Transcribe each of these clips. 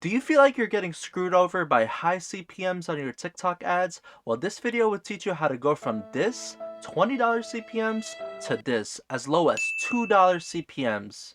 Do you feel like you're getting screwed over by high CPMs on your TikTok ads? Well, this video will teach you how to go from this $20 CPMs to this as low as $2 CPMs.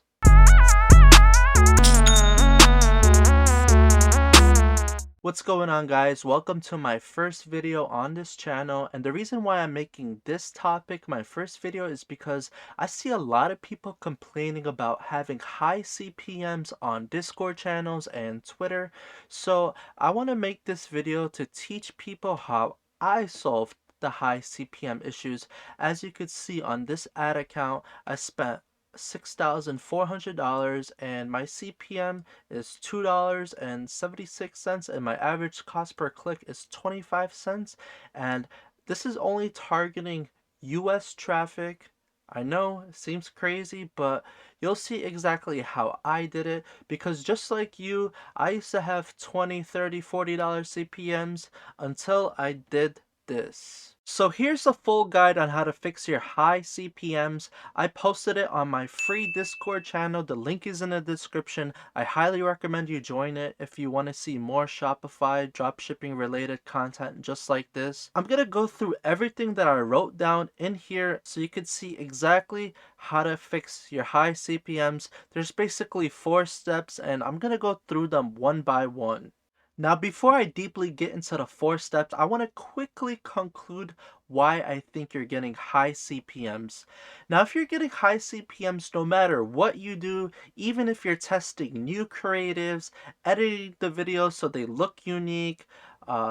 What's going on, guys? Welcome to my first video on this channel, and the reason why I'm making this topic my first video is because I see a lot of people complaining about having high CPMs on Discord channels and Twitter. So I want to make this video to teach people how I solved the high CPM issues. As you could see on this ad account, I spent $6,400 and my CPM is $2.76 and my average cost per click is 25 cents, and this is only targeting US traffic. I know it seems crazy, but you'll see exactly how I did it, because just like you, I used to have $20, $30, $40 CPMs until I did this. So here's a full guide on how to fix your high CPMs. I posted it on my free Discord channel. The link is in the description. I highly recommend you join it if you want to see more Shopify dropshipping related content just like this. I'm going to go through everything that I wrote down in here so you can see exactly how to fix your high CPMs. There's basically 4 steps, and I'm going to go through them one by one. Now, before I deeply get into the 4 steps, I want to quickly conclude why I think you're getting high CPMs. Now, if you're getting high CPMs, no matter what you do, even if you're testing new creatives, editing the videos so they look unique,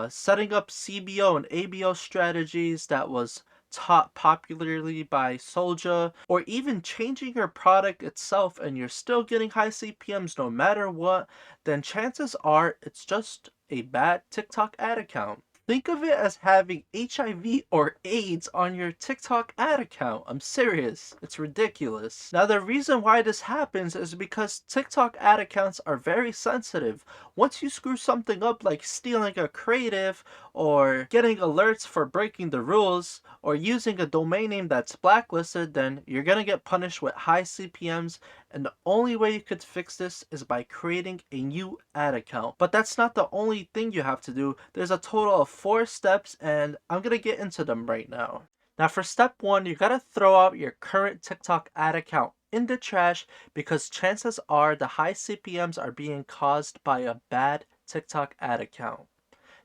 setting up CBO and ABO strategies that was taught popularly by Solja, or even changing your product itself and you're still getting high CPMs no matter what, then chances are it's just a bad TikTok ad account. Think of it as having HIV or AIDS on your TikTok ad account. I'm serious. It's ridiculous. Now, the reason why this happens is because TikTok ad accounts are very sensitive. Once you screw something up like stealing a creative, or getting alerts for breaking the rules, or using a domain name that's blacklisted, then you're gonna get punished with high CPMs, and the only way you could fix this is by creating a new ad account. But that's not the only thing you have to do. There's a total of 4 steps, and I'm gonna get into them right now. Now, for step 1, you gotta throw out your current TikTok ad account in the trash, because chances are the high CPMs are being caused by a bad TikTok ad account.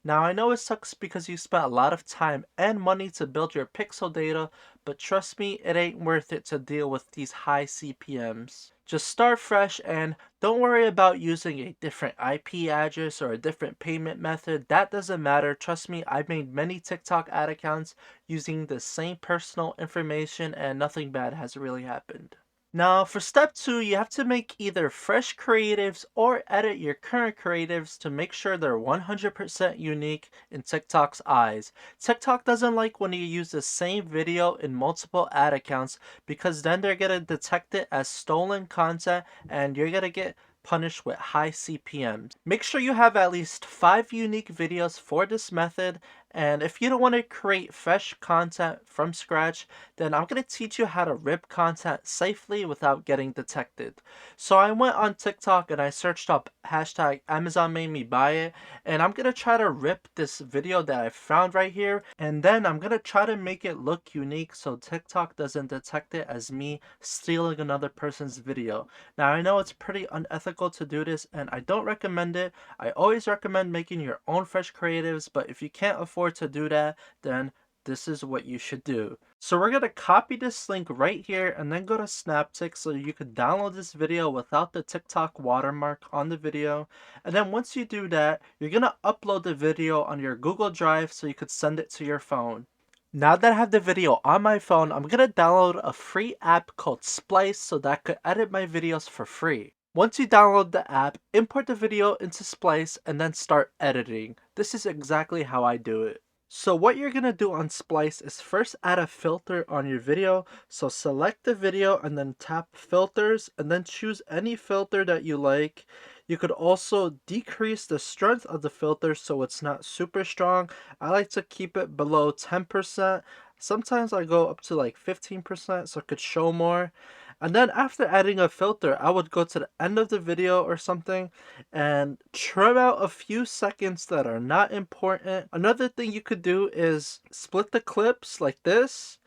Now, I know it sucks because you spent a lot of time and money to build your pixel data, but trust me, it ain't worth it to deal with these high CPMs. Just start fresh and don't worry about using a different IP address or a different payment method. That doesn't matter. Trust me, I've made many TikTok ad accounts using the same personal information and nothing bad has really happened. Now, for step 2, you have to make either fresh creatives or edit your current creatives to make sure they're 100% unique in TikTok's eyes. TikTok doesn't like when you use the same video in multiple ad accounts, because then they're going to detect it as stolen content and you're going to get punished with high CPMs. Make sure you have at least 5 unique videos for this method, and if you don't want to create fresh content from scratch, then I'm going to teach you how to rip content safely without getting detected. So I went on TikTok and I searched up hashtag Amazon made me buy it, and I'm going to try to rip this video that I found right here, and then I'm going to try to make it look unique so TikTok doesn't detect it as me stealing another person's video. Now, I know it's pretty unethical to do this and I don't recommend it. I always recommend making your own fresh creatives, but if you can't afford to do that, then this is what you should do. So we're going to copy this link right here and then go to Snaptic so you could download this video without the TikTok watermark on the video. And then once you do that, you're going to upload the video on your Google Drive so you could send it to your phone. Now that I have the video on my phone, I'm going to download a free app called Splice so that I could edit my videos for free. Once you download the app, import the video into Splice and then start editing. This is exactly how I do it. So what you're going to do on Splice is first add a filter on your video. So select the video and then tap filters and then choose any filter that you like. You could also decrease the strength of the filter so it's not super strong. I like to keep it below 10%. Sometimes I go up to like 15% so it could show more. And then after adding a filter, I would go to the end of the video or something and trim out a few seconds that are not important. Another thing you could do is split the clips like this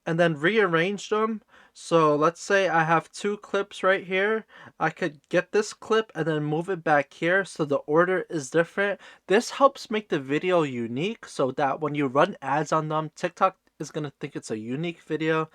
and then rearrange them. So let's say I have two clips right here. I could get this clip and then move it back here so the order is different. This helps make the video unique so that when you run ads on them, TikTok is going to think it's a unique video.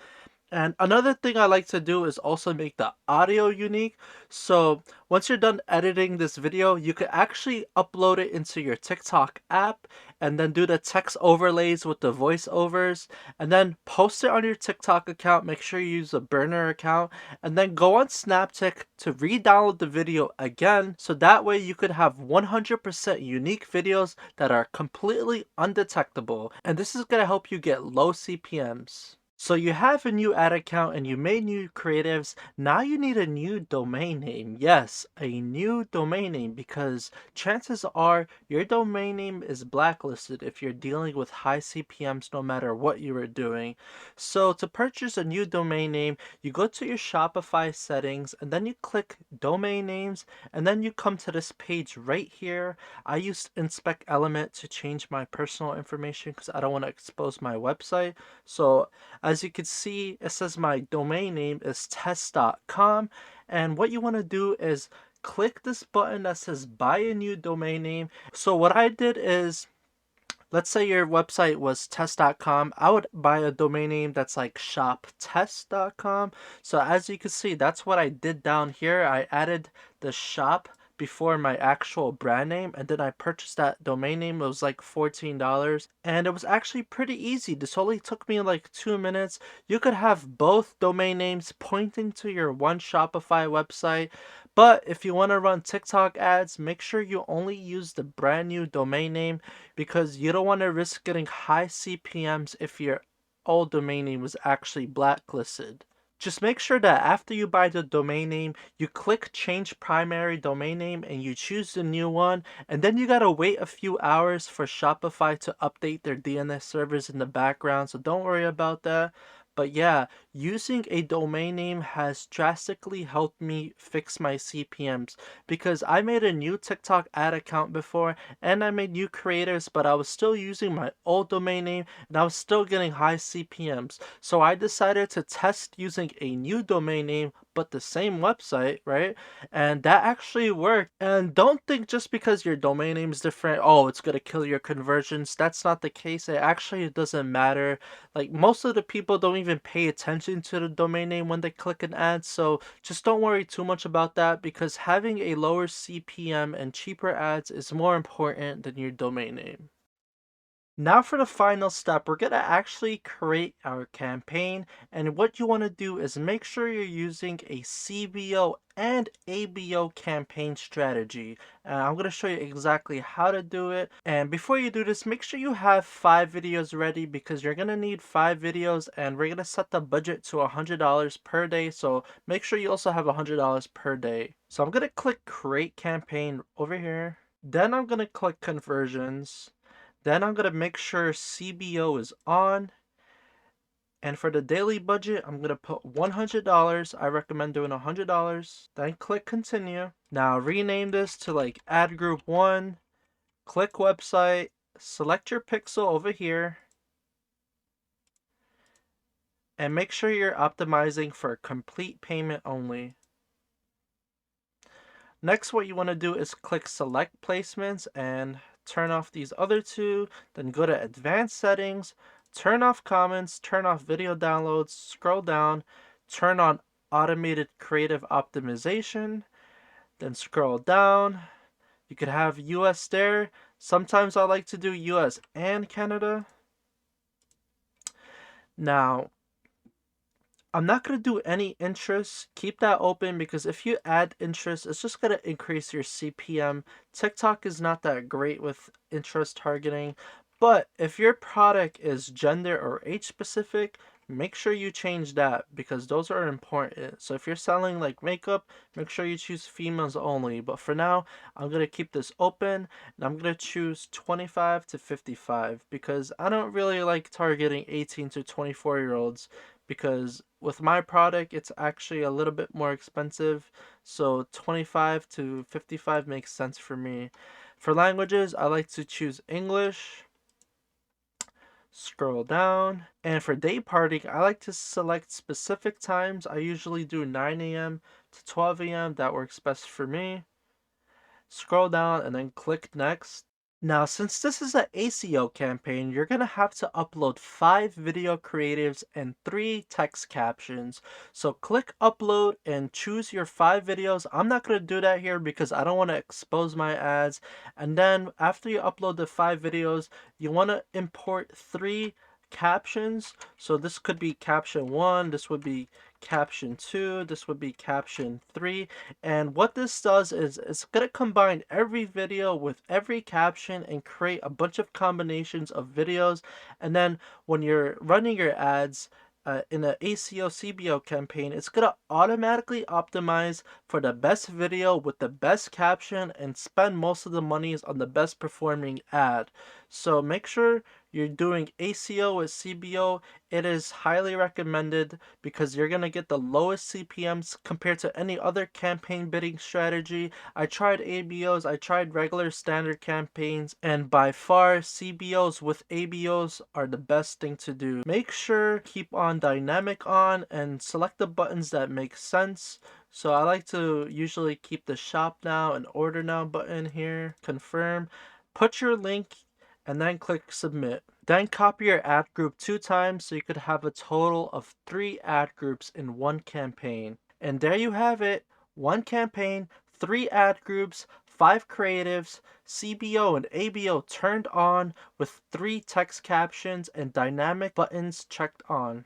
And another thing I like to do is also make the audio unique. So once you're done editing this video, you could actually upload it into your TikTok app and then do the text overlays with the voiceovers and then post it on your TikTok account. Make sure you use a burner account and then go on Snaptic to re-download the video again. So that way you could have 100% unique videos that are completely undetectable. And this is going to help you get low CPMs. So you have a new ad account and you made new creatives. Now you need a new domain name. Yes, a new domain name because chances are your domain name is blacklisted if you're dealing with high CPMs no matter what you are doing. So to purchase a new domain name, you go to your Shopify settings and then you click domain names and then you come to this page right here. I used inspect element to change my personal information because I don't want to expose my website. So as you can see, it says my domain name is test.com. And what you want to do is click this button that says buy a new domain name. So what I did is, let's say your website was test.com. I would buy a domain name that's like shoptest.com. So as you can see, that's what I did down here. I added the shop before my actual brand name and then I purchased that domain name. It was like $14 and it was actually pretty easy. This only took me like 2 minutes. You could have both domain names pointing to your one Shopify website. But if you want to run TikTok ads, make sure you only use the brand new domain name because you don't want to risk getting high CPMs if your old domain name was actually blacklisted. Just make sure that after you buy the domain name, you click change primary domain name and you choose the new one. And then you gotta wait a few hours for Shopify to update their DNS servers in the background. So don't worry about that. But yeah, using a domain name has drastically helped me fix my CPMs because I made a new TikTok ad account before and I made new creators, but I was still using my old domain name and I was still getting high CPMs. So I decided to test using a new domain name but the same website, right? And that actually worked. And don't think just because your domain name is different, oh, it's gonna kill your conversions. That's not the case. It actually doesn't matter. Like most of the people don't even pay attention to the domain name when they click an ad, so just don't worry too much about that because having a lower CPM and cheaper ads is more important than your domain name. Now for the final step, we're going to actually create our campaign, and what you want to do is make sure you're using a CBO and ABO campaign strategy. I'm going to show you exactly how to do it. And before you do this, make sure you have 5 videos ready because you're going to need 5 videos and we're going to set the budget to $100 per day. So make sure you also have $100 per day. So I'm going to click create campaign over here. Then I'm going to click conversions. Then I'm going to make sure CBO is on. And for the daily budget, I'm going to put $100. I recommend doing $100. Then click continue. Now rename this to like ad group 1. Click website. Select your pixel over here. And make sure you're optimizing for complete payment only. Next, what you want to do is click select placements and turn off these other two. Then go to advanced settings, turn off comments, turn off video downloads, scroll down, turn on automated creative optimization, then scroll down. You could have US there. Sometimes I like to do US and Canada. Now, I'm not going to do any interest. Keep that open because if you add interest, it's just going to increase your CPM. TikTok is not that great with interest targeting. But if your product is gender or age specific, make sure you change that because those are important. So if you're selling like makeup, make sure you choose females only. But for now, I'm going to keep this open and I'm going to choose 25 to 55 because I don't really like targeting 18 to 24-year-olds because with my product, it's actually a little bit more expensive. So 25 to 55 makes sense for me. For languages, I like to choose English. Scroll down. And for day partying, I like to select specific times. I usually do 9 a.m. to 12 a.m. That works best for me. Scroll down and then click next. Now, since this is an ACO campaign, you're going to have to upload 5 video creatives and 3 text captions. So click upload and choose your 5 videos. I'm not going to do that here because I don't want to expose my ads. And then after you upload the 5 videos, you want to import 3 captions. So this could be caption 1, this would be caption 2, this would be caption 3. And what this does is it's going to combine every video with every caption and create a bunch of combinations of videos. And then when you're running your ads in an ACO CBO campaign, it's going to automatically optimize for the best video with the best caption and spend most of the monies on the best performing ad. So make sure you're doing ACO with CBO. It is highly recommended because you're going to get the lowest CPMs compared to any other campaign bidding strategy. I tried ABOs, I tried regular standard campaigns, and by far CBOs with ABOs are the best thing to do. Make sure keep on dynamic on and select the buttons that make sense. So I like to usually keep the shop now and order now button here, confirm, put your link, and then click submit. Then copy your ad group 2 times so you could have a total of 3 ad groups in one campaign. And there you have it. One campaign, 3 ad groups, 5 creatives, CBO and ABO turned on with 3 text captions and dynamic buttons checked on.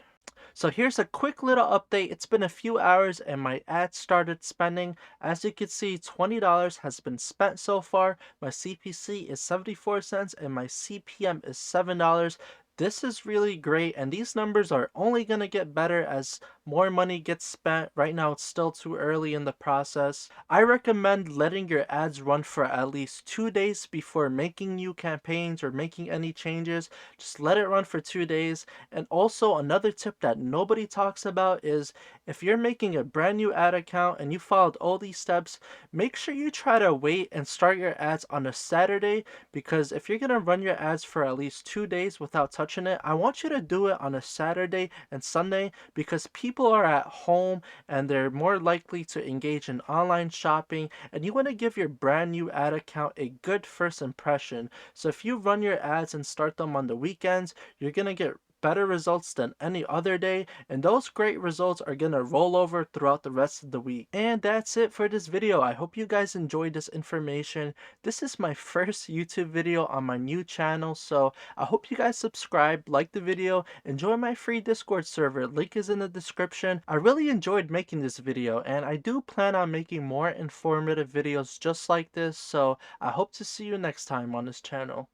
So here's a quick little update. It's been a few hours and my ad started spending. As you can see, $20 has been spent so far. My CPC is 74 cents and my CPM is $7. This is really great, and these numbers are only going to get better as more money gets spent. Right now, it's still too early in the process. I recommend letting your ads run for at least 2 days before making new campaigns or making any changes. Just let it run for 2 days. And also, another tip that nobody talks about is if you're making a brand new ad account and you followed all these steps, make sure you try to wait and start your ads on a Saturday, because if you're going to run your ads for at least 2 days without touching it, I want you to do it on a Saturday and Sunday because people are at home and they're more likely to engage in online shopping, and you want to give your brand new ad account a good first impression. So if you run your ads and start them on the weekends, you're going to get better results than any other day, and those great results are gonna roll over throughout the rest of the week. And that's it for this video. I hope you guys enjoyed this information. This is my first YouTube video on my new channel, so I hope you guys subscribe, like the video, enjoy my free Discord server, link is in the description. I really enjoyed making this video, and I do plan on making more informative videos just like this, so I hope to see you next time on this channel.